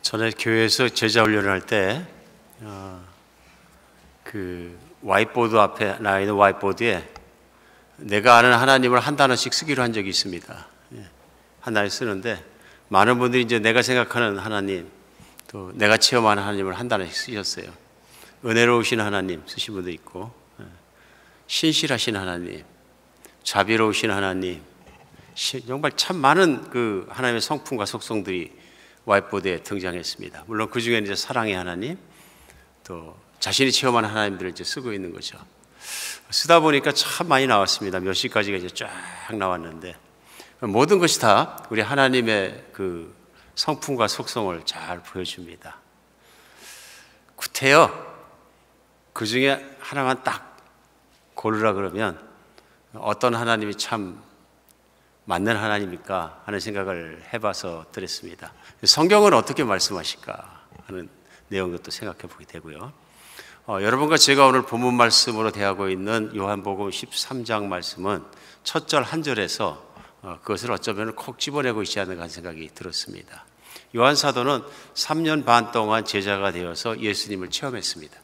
전에 교회에서 제자 훈련을 할 때 그 와이트보드 앞에 나 있는 와이트보드에 내가 아는 하나님을 한 단어씩 쓰기로 한 적이 있습니다. 한 단어 쓰는데 많은 분들이 이제 내가 생각하는 하나님, 또 내가 체험하는 하나님을 한 단어씩 쓰셨어요. 은혜로우신 하나님 쓰신 분도 있고, 신실하신 하나님, 자비로우신 하나님, 정말 참 많은 그 하나님의 성품과 속성들이 와이트보드에 등장했습니다. 물론 그 중에 이제 사랑의 하나님, 또 자신이 체험하는 하나님들을 이제 쓰고 있는 거죠. 쓰다 보니까 참 많이 나왔습니다. 몇 시까지가 이제 쫙 나왔는데 모든 것이 다 우리 하나님의 그 성품과 속성을 잘 보여줍니다. 구태여 그 중에 하나만 딱 고르라 그러면 어떤 하나님이 참 맞는 하나님일까 하는 생각을 해봐서 드렸습니다. 성경은 어떻게 말씀하실까 하는 내용도 또 생각해 보게 되고요. 여러분과 제가 오늘 본문 말씀으로 대하고 있는 요한복음 13장 말씀은 첫 절 한 절에서 그것을 어쩌면 콕 집어내고 있지 않는가 하는 생각이 들었습니다. 요한 사도는 3년 반 동안 제자가 되어서 예수님을 체험했습니다.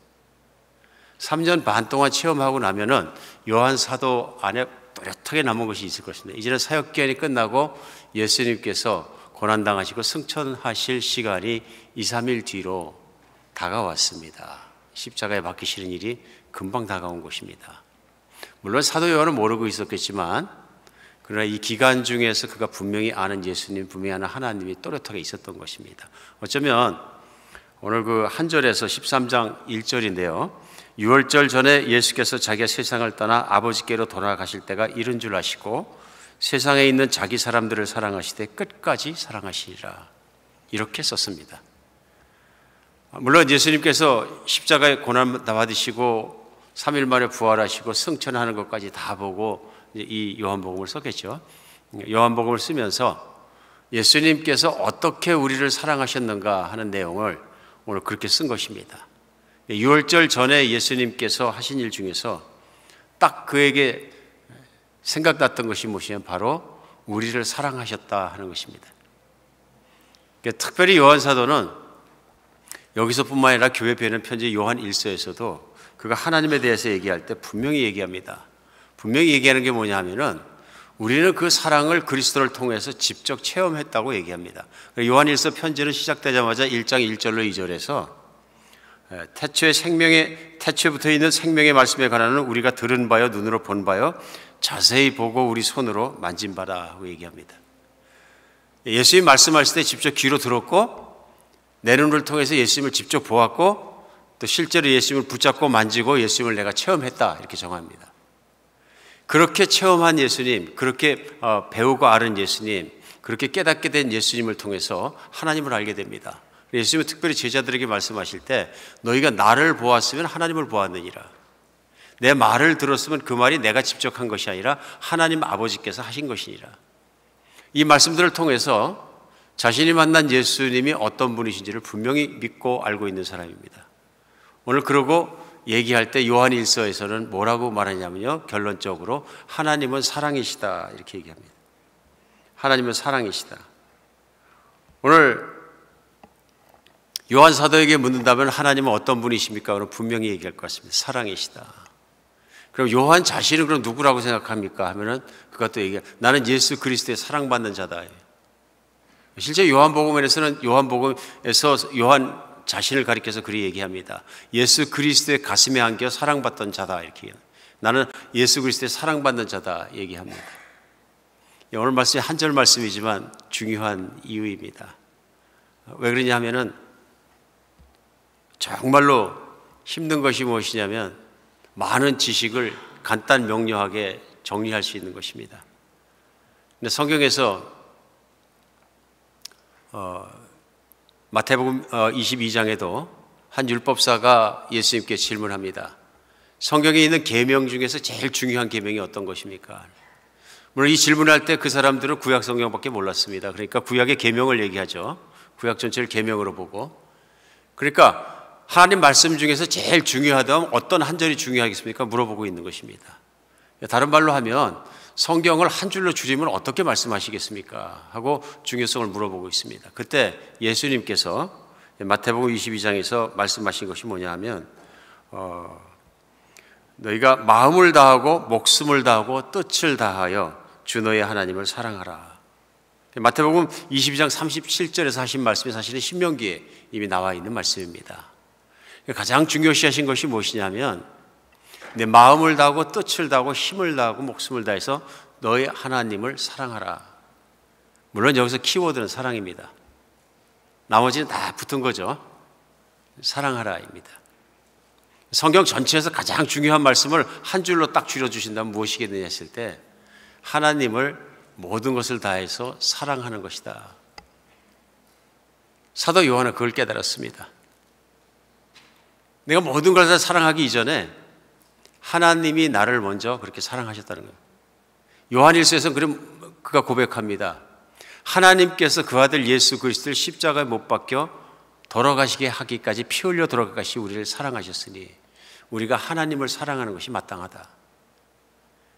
3년 반 동안 체험하고 나면은 요한 사도 안에 또렷하게 남은 것이 있을 것입니다. 이제는 사역 기간이 끝나고 예수님께서 고난당하시고 승천하실 시간이 2, 3일 뒤로 다가왔습니다. 십자가에 박히시는 일이 금방 다가온 것입니다. 물론 사도 요한은 모르고 있었겠지만 그러나 이 기간 중에서 그가 분명히 아는 예수님, 분명히 아는 하나님이 또렷하게 있었던 것입니다. 어쩌면 오늘 그 한 절에서 13장 1절인데요. 유월절 전에 예수께서 자기가 세상을 떠나 아버지께로 돌아가실 때가 이른 줄 아시고 세상에 있는 자기 사람들을 사랑하시되 끝까지 사랑하시리라, 이렇게 썼습니다. 물론 예수님께서 십자가에 고난 받으시고 3일 만에 부활하시고 승천하는 것까지 다 보고 이 요한복음을 썼겠죠. 요한복음을 쓰면서 예수님께서 어떻게 우리를 사랑하셨는가 하는 내용을 오늘 그렇게 쓴 것입니다. 유월절 전에 예수님께서 하신 일 중에서 딱 그에게 생각났던 것이 무엇이냐면 바로 우리를 사랑하셨다 하는 것입니다. 특별히 요한 사도는 여기서뿐만 아니라 교회 배는 편지 요한 1서에서도 그가 하나님에 대해서 얘기할 때 분명히 얘기합니다. 분명히 얘기하는 게 뭐냐 하면은 우리는 그 사랑을 그리스도를 통해서 직접 체험했다고 얘기합니다. 요한 1서 편지는 시작되자마자 1장 1절로 2절에서 태초에 있는 생명의 말씀에 관한은 우리가 들은 바요 눈으로 본 바요 자세히 보고 우리 손으로 만진 바다 하고 얘기합니다. 예수님 말씀하실 때 직접 귀로 들었고 내 눈을 통해서 예수님을 직접 보았고 또 실제로 예수님을 붙잡고 만지고 예수님을 내가 체험했다, 이렇게 정합니다. 그렇게 체험한 예수님, 그렇게 배우고 아는 예수님, 그렇게 깨닫게 된 예수님을 통해서 하나님을 알게 됩니다. 예수님은 특별히 제자들에게 말씀하실 때 너희가 나를 보았으면 하나님을 보았느니라. 내 말을 들었으면 그 말이 내가 직접 한 것이 아니라 하나님 아버지께서 하신 것이니라. 이 말씀들을 통해서 자신이 만난 예수님이 어떤 분이신지를 분명히 믿고 알고 있는 사람입니다. 오늘 그러고 얘기할 때 요한 1서에서는 뭐라고 말하냐면요, 결론적으로 하나님은 사랑이시다, 이렇게 얘기합니다. 하나님은 사랑이시다. 오늘 요한 사도에게 묻는다면 하나님은 어떤 분이십니까? 그럼 분명히 얘기할 것 같습니다. 사랑이시다. 그럼 요한 자신은 그럼 누구라고 생각합니까? 하면은 그가 또 얘기해, 나는 예수 그리스도의 사랑받는 자다. 실제 요한복음에서는 요한복음에서 요한 자신을 가리켜서 그리 얘기합니다. 예수 그리스도의 가슴에 안겨 사랑받던 자다, 이렇게 얘기합니다. 나는 예수 그리스도의 사랑받는 자다 얘기합니다. 오늘 말씀이 한 절 말씀이지만 중요한 이유입니다. 왜 그러냐 하면은 정말로 힘든 것이 무엇이냐면 많은 지식을 간단 명료하게 정리할 수 있는 것입니다. 근데 성경에서 마태복음 22장에도 한 율법사가 예수님께 질문합니다. 성경에 있는 계명 중에서 제일 중요한 계명이 어떤 것입니까? 물론 이 질문할 때 그 사람들은 구약 성경밖에 몰랐습니다. 그러니까 구약의 계명을 얘기하죠. 구약 전체를 계명으로 보고. 그러니까 하나님 말씀 중에서 제일 중요하다면 어떤 한 절이 중요하겠습니까? 물어보고 있는 것입니다. 다른 말로 하면 성경을 한 줄로 줄이면 어떻게 말씀하시겠습니까? 하고 중요성을 물어보고 있습니다. 그때 예수님께서 마태복음 22장에서 말씀하신 것이 뭐냐 하면 너희가 마음을 다하고 목숨을 다하고 뜻을 다하여 주 너희 하나님을 사랑하라. 마태복음 22장 37절에서 하신 말씀이 사실은 신명기에 이미 나와 있는 말씀입니다. 가장 중요시하신 것이 무엇이냐면 내 마음을 다하고 뜻을 다하고 힘을 다하고 목숨을 다해서 너희 하나님을 사랑하라. 물론 여기서 키워드는 사랑입니다. 나머지는 다 붙은 거죠. 사랑하라입니다. 성경 전체에서 가장 중요한 말씀을 한 줄로 딱 줄여주신다면 무엇이겠느냐 했을 때 하나님을 모든 것을 다해서 사랑하는 것이다. 사도 요한은 그걸 깨달았습니다. 내가 모든 걸 다 사랑하기 이전에 하나님이 나를 먼저 그렇게 사랑하셨다는 거예요. 요한일서에서는 그가 고백합니다. 하나님께서 그 아들 예수 그리스도를 십자가에 못 박혀 돌아가시게 하기까지 피 흘려 돌아가시 우리를 사랑하셨으니 우리가 하나님을 사랑하는 것이 마땅하다.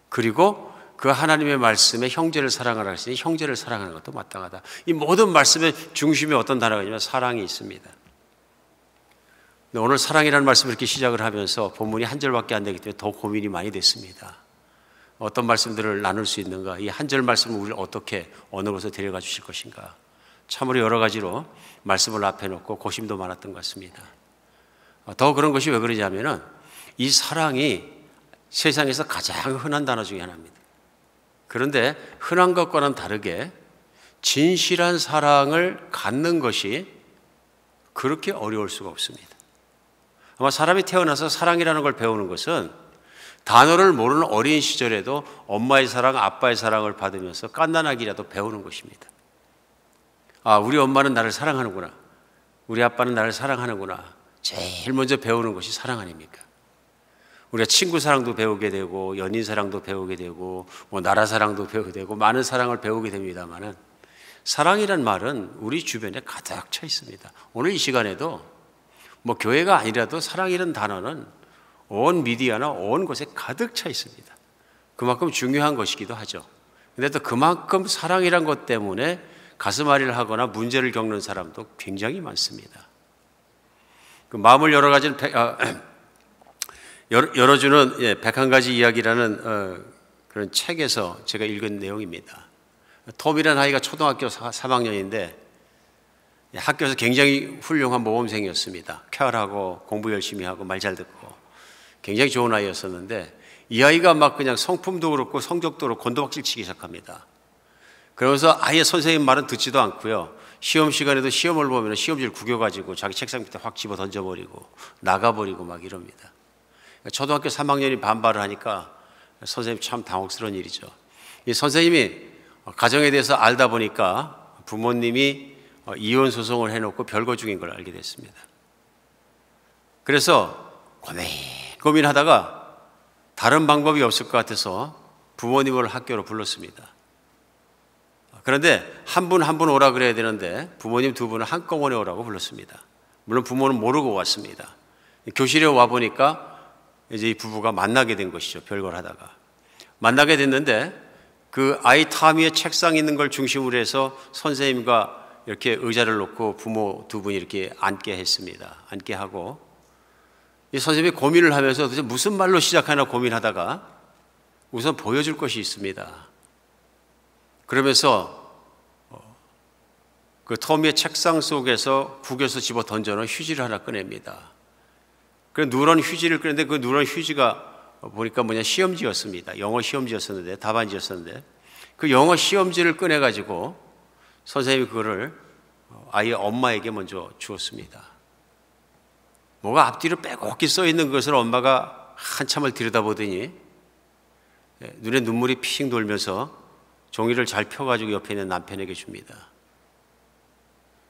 그리고 그 하나님의 말씀에 형제를 사랑하라 하시니 형제를 사랑하는 것도 마땅하다. 이 모든 말씀의 중심에 어떤 단어가 있냐면 사랑이 있습니다. 오늘 사랑이라는 말씀을 이렇게 시작을 하면서 본문이 한 절밖에 안 되기 때문에 더 고민이 많이 됐습니다. 어떤 말씀들을 나눌 수 있는가? 이 한 절 말씀을 우리를 어떻게 어느 곳에 데려가 주실 것인가? 참으로 여러 가지로 말씀을 앞에 놓고 고심도 많았던 것 같습니다. 더 그런 것이 왜 그러냐면은 이 사랑이 세상에서 가장 흔한 단어 중에 하나입니다. 그런데 흔한 것과는 다르게 진실한 사랑을 갖는 것이 그렇게 어려울 수가 없습니다. 아마 사람이 태어나서 사랑이라는 걸 배우는 것은 단어를 모르는 어린 시절에도 엄마의 사랑, 아빠의 사랑을 받으면서 깐난하기라도 배우는 것입니다. 아, 우리 엄마는 나를 사랑하는구나. 우리 아빠는 나를 사랑하는구나. 제일 먼저 배우는 것이 사랑 아닙니까? 우리가 친구 사랑도 배우게 되고 연인 사랑도 배우게 되고 뭐 나라 사랑도 배우게 되고 많은 사랑을 배우게 됩니다만은 사랑이란 말은 우리 주변에 가득 차 있습니다. 오늘 이 시간에도 뭐 교회가 아니라도 사랑이라는 단어는 온 미디어나 온 곳에 가득 차 있습니다. 그만큼 중요한 것이기도 하죠. 근데 또 그만큼 사랑이란 것 때문에 가슴앓이를 하거나 문제를 겪는 사람도 굉장히 많습니다. 그 마음을 열어주는 101가지 이야기라는 그런 책에서 제가 읽은 내용입니다. 톰이라는 아이가 초등학교 3학년인데 학교에서 굉장히 훌륭한 모범생이었습니다. 쾌활하고 공부 열심히 하고 말 잘 듣고 굉장히 좋은 아이였었는데 이 아이가 막 그냥 성품도 그렇고 성적도 그렇고 곤두박질 치기 시작합니다. 그러면서 아예 선생님 말은 듣지도 않고요. 시험 시간에도 시험을 보면 시험지를 구겨가지고 자기 책상 밑에 확 집어 던져버리고 나가버리고 막 이럽니다. 초등학교 3학년이 반발을 하니까 선생님 참 당혹스러운 일이죠. 이 선생님이 가정에 대해서 알다 보니까 부모님이 이혼 소송을 해놓고 별거 중인 걸 알게 됐습니다. 그래서 고민하다가 다른 방법이 없을 것 같아서 부모님을 학교로 불렀습니다. 그런데 한 분 한 분 오라 그래야 되는데 부모님 두 분을 한꺼번에 오라고 불렀습니다. 물론 부모는 모르고 왔습니다. 교실에 와 보니까 이제 이 부부가 만나게 된 것이죠. 별걸 하다가 만나게 됐는데 그 아이 타미의 책상 있는 걸 중심으로 해서 선생님과 이렇게 의자를 놓고 부모 두 분이 이렇게 앉게 했습니다. 앉게 하고 이 선생님이 고민을 하면서 도대체 무슨 말로 시작하나 고민하다가 우선 보여줄 것이 있습니다. 그러면서 그 토미의 책상 속에서 국에서 집어 던져놓은 휴지를 하나 꺼냅니다. 그 누런 휴지를 꺼냈는데 그 누런 휴지가 보니까 시험지였습니다. 영어 시험지였었는데 답안지였었는데 그 영어 시험지를 꺼내가지고 선생님이 그거를 아이의 엄마에게 먼저 주었습니다. 뭐가 앞뒤로 빼곡히 써있는 것을 엄마가 한참을 들여다보더니 눈에 눈물이 핑 돌면서 종이를 잘 펴가지고 옆에 있는 남편에게 줍니다.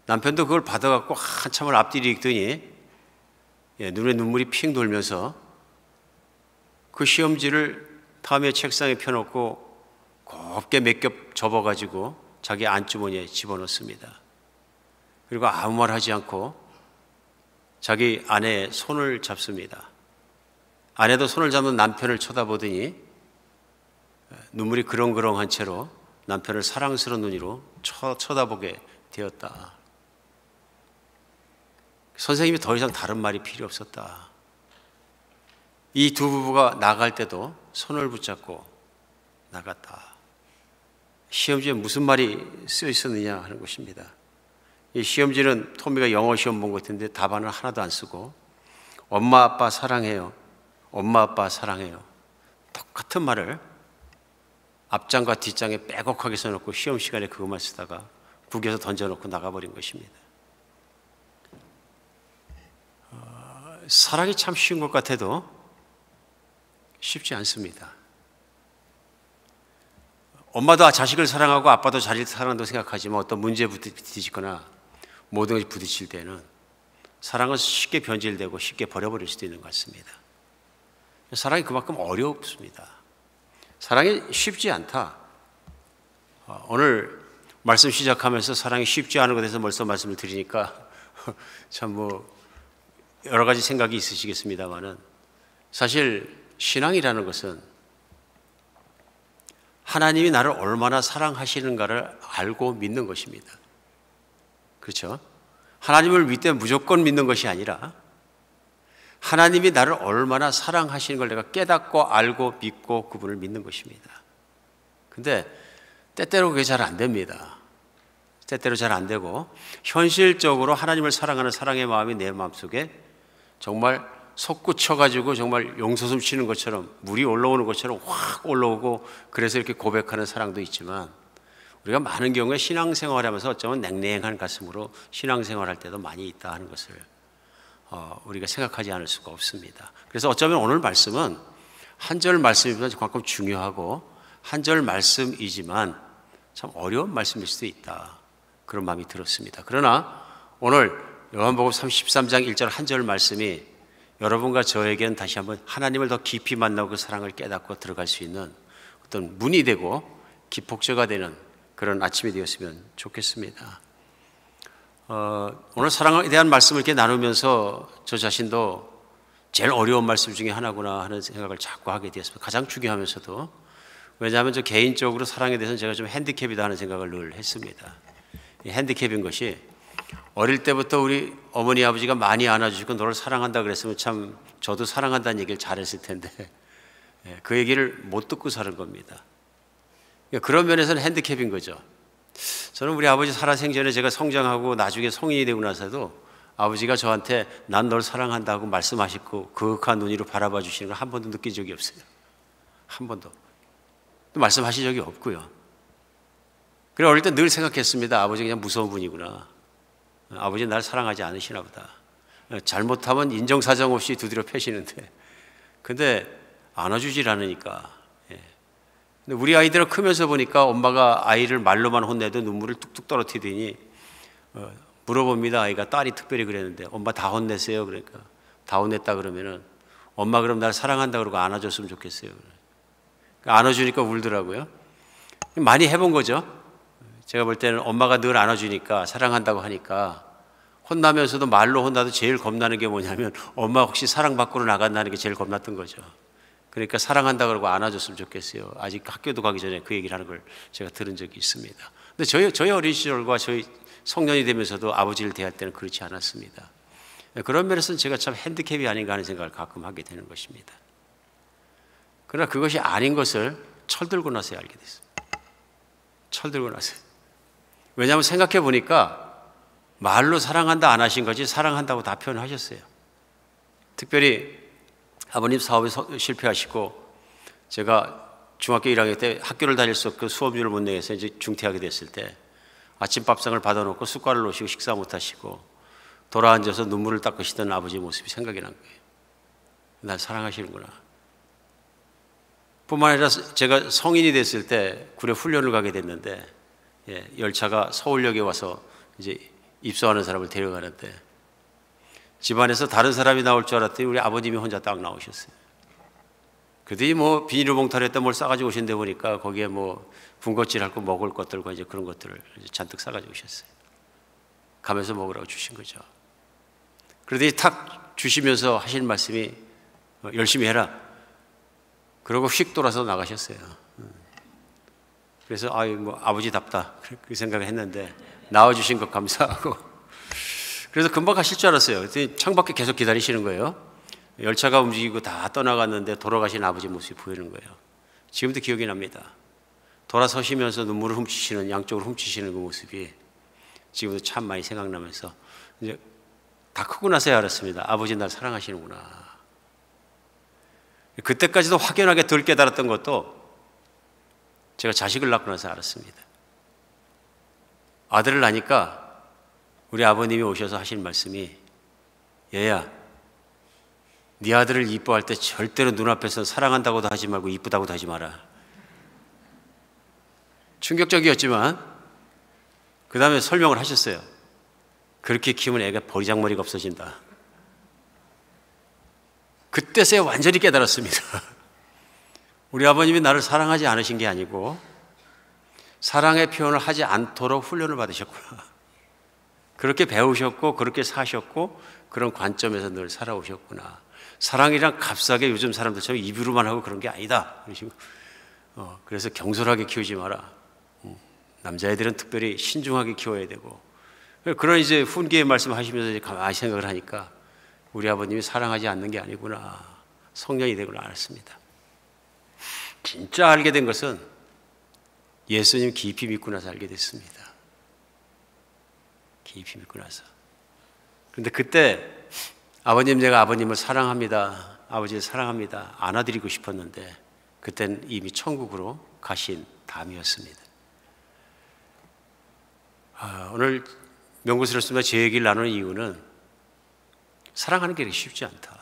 남편도 그걸 받아갖고 한참을 앞뒤로 읽더니 눈에 눈물이 핑 돌면서 그 시험지를 다음에 책상에 펴놓고 곱게 몇 겹 접어가지고 자기 안주머니에 집어넣습니다. 그리고 아무 말 하지 않고 자기 아내의 손을 잡습니다. 아내도 손을 잡는 남편을 쳐다보더니 눈물이 그렁그렁한 채로 남편을 사랑스러운 눈으로 쳐다보게 되었다. 선생님이 더 이상 다른 말이 필요 없었다. 이 두 부부가 나갈 때도 손을 붙잡고 나갔다. 시험지에 무슨 말이 쓰여 있었느냐 하는 것입니다. 이 시험지는 토미가 영어 시험 본 것 같은데 답안을 하나도 안 쓰고 엄마 아빠 사랑해요. 엄마 아빠 사랑해요. 똑같은 말을 앞장과 뒷장에 빼곡하게 써놓고 시험 시간에 그것만 쓰다가 국에서 던져놓고 나가버린 것입니다. 사랑이 참 쉬운 것 같아도 쉽지 않습니다. 엄마도 자식을 사랑하고 아빠도 자식을 사랑한다고 생각하지만 어떤 문제에 부딪히거나 모든 것이 부딪힐 때는 사랑은 쉽게 변질되고 쉽게 버려버릴 수도 있는 것 같습니다. 사랑이 그만큼 어렵습니다. 사랑이 쉽지 않다. 오늘 말씀 시작하면서 사랑이 쉽지 않은 것에 대해서 벌써 말씀을 드리니까 참 여러 가지 생각이 있으시겠습니다만은 사실 신앙이라는 것은 하나님이 나를 얼마나 사랑하시는가를 알고 믿는 것입니다. 그렇죠? 하나님을 믿되 무조건 믿는 것이 아니라 하나님이 나를 얼마나 사랑하시는 걸 내가 깨닫고 알고 믿고 그분을 믿는 것입니다. 근데 때때로 그게 잘 안 됩니다. 때때로 잘 안 되고 현실적으로 하나님을 사랑하는 사랑의 마음이 내 마음속에 정말 솟구쳐가지고 정말 용솟음 치는 것처럼 물이 올라오는 것처럼 확 올라오고 그래서 이렇게 고백하는 사랑도 있지만 우리가 많은 경우에 신앙생활하면서 어쩌면 냉랭한 가슴으로 신앙생활할 때도 많이 있다 하는 것을 우리가 생각하지 않을 수가 없습니다. 그래서 어쩌면 오늘 말씀은 한 절 말씀이보다 그만큼 중요하고 한 절 말씀이지만 참 어려운 말씀일 수도 있다. 그런 마음이 들었습니다. 그러나 오늘 요한복음 33장 1절 한 절 말씀이 여러분과 저에게는 다시 한번 하나님을 더 깊이 만나고 그 사랑을 깨닫고 들어갈 수 있는 어떤 문이 되고 기폭제가 되는 그런 아침이 되었으면 좋겠습니다. 오늘 사랑에 대한 말씀을 이렇게 나누면서 저 자신도 제일 어려운 말씀 중에 하나구나 하는 생각을 자꾸 하게 되었습니다. 가장 중요하면서도. 왜냐하면 저 개인적으로 사랑에 대해서는 제가 좀 핸디캡이다 하는 생각을 늘 했습니다. 이 핸디캡인 것이 어릴 때부터 우리 어머니 아버지가 많이 안아주시고 너를 사랑한다 그랬으면 참 저도 사랑한다는 얘기를 잘했을 텐데 그 얘기를 못 듣고 사는 겁니다. 그런 면에서는 핸디캡인 거죠. 저는 우리 아버지 살아생전에 제가 성장하고 나중에 성인이 되고 나서도 아버지가 저한테 난 널 사랑한다고 말씀하시고 그윽한 눈으로 바라봐 주시는 걸 한 번도 느낀 적이 없어요. 한 번도. 또 말씀하신 적이 없고요. 그래 어릴 때 늘 생각했습니다. 아버지 그냥 무서운 분이구나. 아버지는 날 사랑하지 않으시나 보다. 잘못하면 인정사정 없이 두드려 패시는데 근데 안아주질 않으니까. 근데 우리 아이들은 크면서 보니까 엄마가 아이를 말로만 혼내도 눈물을 뚝뚝 떨어뜨리더니 물어봅니다. 아이가 딸이 특별히 그랬는데 엄마 다 혼냈어요. 그러니까 다 혼냈다 그러면은 엄마 그럼 날 사랑한다 그러고 안아줬으면 좋겠어요. 그러니까 안아주니까 울더라고요. 많이 해본 거죠. 제가 볼 때는 엄마가 늘 안아주니까 사랑한다고 하니까 혼나면서도 말로 혼나도 제일 겁나는 게 뭐냐면 엄마 혹시 사랑 밖으로 나간다는 게 제일 겁났던 거죠. 그러니까 사랑한다 그러고 안아줬으면 좋겠어요. 아직 학교도 가기 전에 그 얘기를 하는 걸 제가 들은 적이 있습니다. 근데 저희 어린 시절과 저희 성년이 되면서도 아버지를 대할 때는 그렇지 않았습니다. 그런 면에서는 제가 참 핸디캡이 아닌가 하는 생각을 가끔 하게 되는 것입니다. 그러나 그것이 아닌 것을 철들고 나서야 알게 됐습니다. 철들고 나서요. 왜냐하면 생각해 보니까 말로 사랑한다 안 하신 거지 사랑한다고 다 표현하셨어요. 특별히 아버님 사업에 실패하시고 제가 중학교 1학년 때 학교를 다닐 수 없고 수업료를 못 내서 이제 중퇴하게 됐을 때 아침밥상을 받아놓고 숟갈을 놓으시고 식사 못 하시고 돌아앉아서 눈물을 닦으시던 아버지 모습이 생각이 난 거예요. 날 사랑하시는구나. 뿐만 아니라 제가 성인이 됐을 때 군에 훈련을 가게 됐는데 열차가 서울역에 와서 이제 입소하는 사람을 데려가는데 집안에서 다른 사람이 나올 줄 알았더니 우리 아버님이 혼자 딱 나오셨어요. 그들이 뭐 비닐봉투에다 뭘 싸가지고 오신데 보니까 거기에 뭐 군것질할 거 먹을 것들과 이제 그런 것들을 이제 잔뜩 싸가지고 오셨어요. 가면서 먹으라고 주신 거죠. 그러더니 탁 주시면서 하시는 말씀이 열심히 해라. 그러고 휙 돌아서 나가셨어요. 그래서 뭐 아버지답다 그 생각을 했는데 나와주신 것 감사하고 그래서 금방 가실 줄 알았어요. 창밖에 계속 기다리시는 거예요. 열차가 움직이고 다 떠나갔는데 돌아가신 아버지 모습이 보이는 거예요. 지금도 기억이 납니다. 돌아서시면서 눈물을 훔치시는, 양쪽으로 훔치시는 그 모습이 지금도 참 많이 생각나면서 이제 다 크고 나서야 알았습니다. 아버지 날 사랑하시는구나. 그때까지도 확연하게 덜 깨달았던 것도 제가 자식을 낳고 나서 알았습니다. 아들을 낳으니까 우리 아버님이 오셔서 하신 말씀이 얘야, 네 아들을 이뻐할 때 절대로 눈앞에서 사랑한다고도 하지 말고 이쁘다고도 하지 마라. 충격적이었지만 그 다음에 설명을 하셨어요. 그렇게 키우면 애가 버리장머리가 없어진다. 그때서야 완전히 깨달았습니다. 우리 아버님이 나를 사랑하지 않으신 게 아니고 사랑의 표현을 하지 않도록 훈련을 받으셨구나. 그렇게 배우셨고 그렇게 사셨고 그런 관점에서 늘 살아오셨구나. 사랑이란 값싸게 요즘 사람들처럼 입으로만 하고 그런 게 아니다. 그러시고 그래서 경솔하게 키우지 마라. 남자애들은 특별히 신중하게 키워야 되고 그런 이제 훈계의 말씀하시면서 이제 가만히 생각을 하니까 우리 아버님이 사랑하지 않는 게 아니구나. 성년이 되고 알았습니다. 진짜 알게 된 것은 예수님 깊이 믿고 나서 알게 됐습니다. 깊이 믿고 나서. 그런데 그때 아버님, 제가 아버님을 사랑합니다. 아버지를 사랑합니다. 안아드리고 싶었는데 그때는 이미 천국으로 가신 담이었습니다. 오늘 명구스럽습니다. 제 얘기를 나누는 이유는 사랑하는 게 그렇게 쉽지 않다.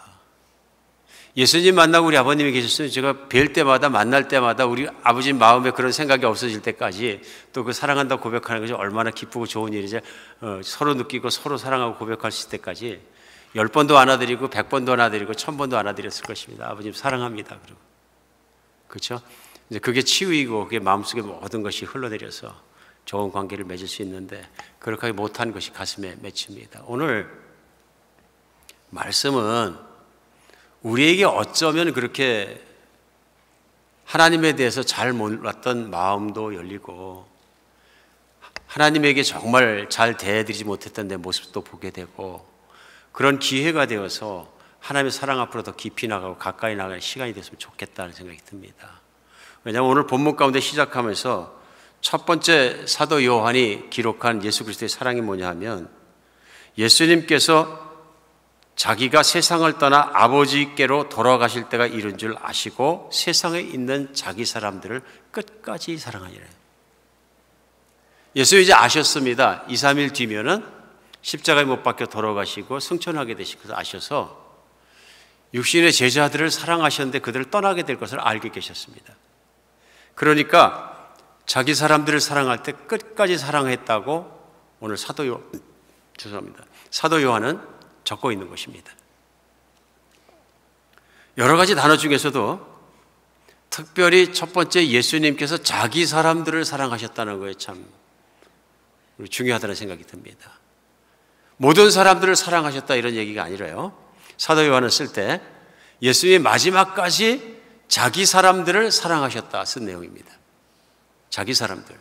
예수님 만나고 우리 아버님이 계셨으면 제가 뵐 때마다 만날 때마다 우리 아버지 마음에 그런 생각이 없어질 때까지 또 그 사랑한다고 고백하는 것이 얼마나 기쁘고 좋은 일이지 서로 느끼고 서로 사랑하고 고백할 수 있을 때까지 10번도 안아드리고 100번도 안아드리고 1000번도 안아드렸을 것입니다. 아버님 사랑합니다. 그리고 그렇죠? 이제 그게 치유이고 그게 마음속에 모든 것이 흘러내려서 좋은 관계를 맺을 수 있는데 그렇게 못한 것이 가슴에 맺힙니다. 오늘 말씀은 우리에게 어쩌면 그렇게 하나님에 대해서 잘 몰랐던 마음도 열리고 하나님에게 정말 잘 대해드리지 못했던 내 모습도 보게 되고 그런 기회가 되어서 하나님의 사랑 앞으로 더 깊이 나가고 가까이 나가는 시간이 됐으면 좋겠다는 생각이 듭니다. 왜냐하면 오늘 본문 가운데 시작하면서 첫 번째 사도 요한이 기록한 예수 그리스도의 사랑이 뭐냐 하면 예수님께서 자기가 세상을 떠나 아버지께로 돌아가실 때가 이른 줄 아시고 세상에 있는 자기 사람들을 끝까지 사랑하니라. 예수 이제 아셨습니다. 2, 3일 뒤면은 십자가에 못 박혀 돌아가시고 승천하게 되시고 아셔서 육신의 제자들을 사랑하셨는데 그들을 떠나게 될 것을 알게 계셨습니다. 그러니까 자기 사람들을 사랑할 때 끝까지 사랑했다고 오늘 사도 요한은 적고 있는 것입니다. 여러 가지 단어 중에서도 특별히 첫 번째 예수님께서 자기 사람들을 사랑하셨다는 거에 참 중요하다는 생각이 듭니다. 모든 사람들을 사랑하셨다 이런 얘기가 아니라요. 사도 요한을 쓸 때 예수님이 마지막까지 자기 사람들을 사랑하셨다 쓴 내용입니다. 자기 사람들.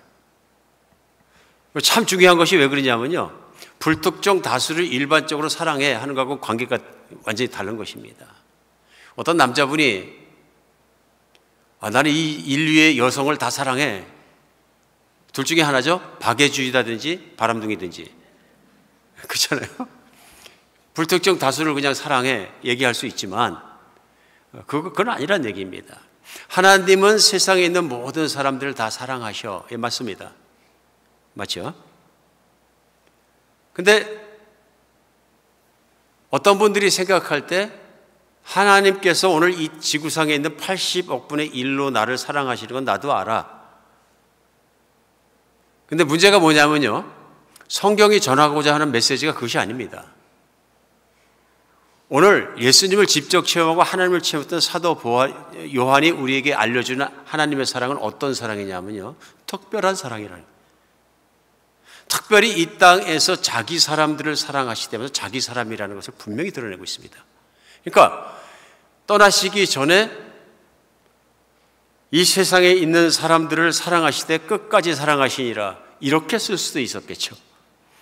참 중요한 것이 왜 그러냐면요. 불특정 다수를 일반적으로 사랑해 하는 것하고 관계가 완전히 다른 것입니다. 어떤 남자분이 나는 이 인류의 여성을 다 사랑해. 둘 중에 하나죠. 박애주의다든지 바람둥이든지. 그렇잖아요. 불특정 다수를 그냥 사랑해 얘기할 수 있지만 그건 아니란 얘기입니다. 하나님은 세상에 있는 모든 사람들을 다 사랑하셔. 예, 맞습니다. 맞죠? 근데 어떤 분들이 생각할 때 하나님께서 오늘 이 지구상에 있는 80억 분의 1로 나를 사랑하시는 건 나도 알아. 근데 문제가 뭐냐면요. 성경이 전하고자 하는 메시지가 그것이 아닙니다. 오늘 예수님을 직접 체험하고 하나님을 체험했던 사도 요한이 우리에게 알려주는 하나님의 사랑은 어떤 사랑이냐면요. 특별한 사랑이라는 거예요. 특별히 이 땅에서 자기 사람들을 사랑하시다면서 자기 사람이라는 것을 분명히 드러내고 있습니다. 그러니까 떠나시기 전에 이 세상에 있는 사람들을 사랑하시되 끝까지 사랑하시니라, 이렇게 쓸 수도 있었겠죠.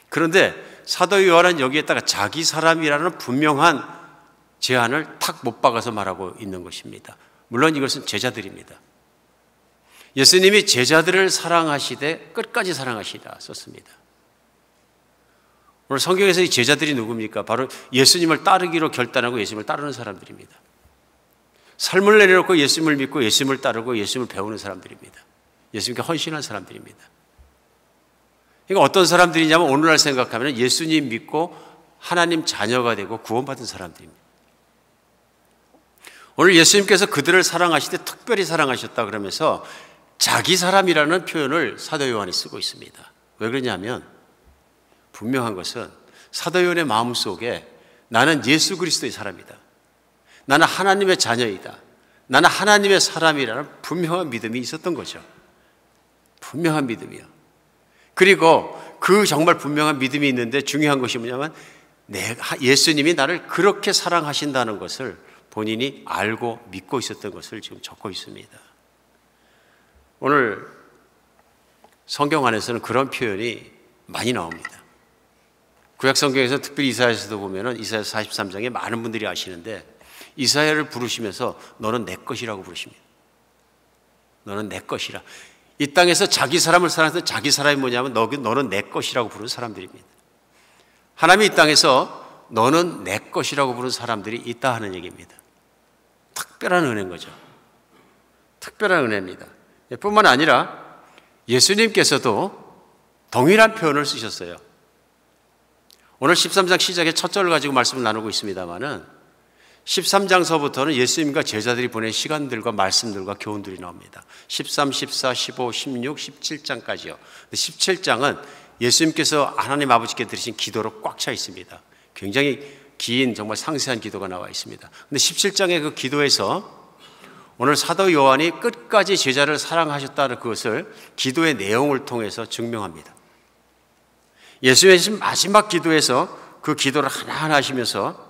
그런데 사도 요한은 여기에다가 자기 사람이라는 분명한 제한을 탁 못 박아서 말하고 있는 것입니다. 물론 이것은 제자들입니다. 예수님이 제자들을 사랑하시되 끝까지 사랑하시다 썼습니다. 오늘 성경에서 이 제자들이 누굽니까? 바로 예수님을 따르기로 결단하고 예수님을 따르는 사람들입니다. 삶을 내려놓고 예수님을 믿고 예수님을 따르고 예수님을 배우는 사람들입니다. 예수님께 헌신한 사람들입니다. 그러니까 어떤 사람들이냐면 오늘날 생각하면 예수님 믿고 하나님 자녀가 되고 구원받은 사람들입니다. 오늘 예수님께서 그들을 사랑하시되 특별히 사랑하셨다 그러면서 자기 사람이라는 표현을 사도 요한이 쓰고 있습니다. 왜 그러냐면 분명한 것은 사도 요한의 마음속에 나는 예수 그리스도의 사람이다, 나는 하나님의 자녀이다, 나는 하나님의 사람이라는 분명한 믿음이 있었던 거죠. 분명한 믿음이요. 그리고 그 정말 분명한 믿음이 있는데 중요한 것이 뭐냐면 예수님이 나를 그렇게 사랑하신다는 것을 본인이 알고 믿고 있었던 것을 지금 적고 있습니다. 오늘 성경 안에서는 그런 표현이 많이 나옵니다. 구약 성경에서 특별히 이사야서도 보면은 이사야 43장에 많은 분들이 아시는데 이사야를 부르시면서 너는 내 것이라고 부르십니다. 너는 내 것이라. 이 땅에서 자기 사람을 사랑해서 자기 사람이 뭐냐면 너는 내 것이라고 부르는 사람들입니다. 하나님이 이 땅에서 너는 내 것이라고 부르는 사람들이 있다 하는 얘기입니다. 특별한 은혜인 거죠. 특별한 은혜입니다. 뿐만 아니라 예수님께서도 동일한 표현을 쓰셨어요. 오늘 13장 시작에 첫 절을 가지고 말씀을 나누고 있습니다만은 13장서부터는 예수님과 제자들이 보낸 시간들과 말씀들과 교훈들이 나옵니다. 13, 14, 15, 16, 17장까지요. 17장은 예수님께서 하나님 아버지께 드리신 기도로 꽉 차 있습니다. 굉장히 긴 정말 상세한 기도가 나와 있습니다. 근데 17장의 그 기도에서 오늘 사도 요한이 끝까지 제자를 사랑하셨다는 그것을 기도의 내용을 통해서 증명합니다. 예수님의 마지막 기도에서 그 기도를 하나하나 하시면서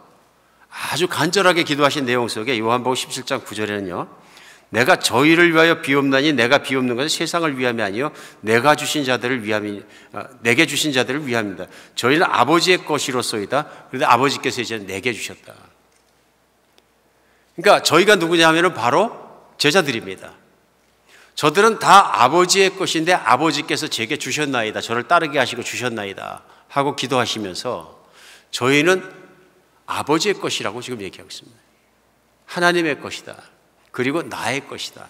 아주 간절하게 기도하신 내용 속에 요한복음 17장 9절에는요, 내가 저희를 위하여 비옵나니 내가 비옵는 것은 세상을 위함이 아니요 내가 주신 자들을 위함이 내게 주신 자들을 위함입니다. 저희는 아버지의 것이로소이다. 그런데 아버지께서 이제 내게 주셨다. 그러니까 저희가 누구냐 하면은 바로 제자들입니다. 저들은 다 아버지의 것인데 아버지께서 제게 주셨나이다, 저를 따르게 하시고 주셨나이다 하고 기도하시면서 저희는 아버지의 것이라고 지금 얘기하고 있습니다. 하나님의 것이다. 그리고 나의 것이다.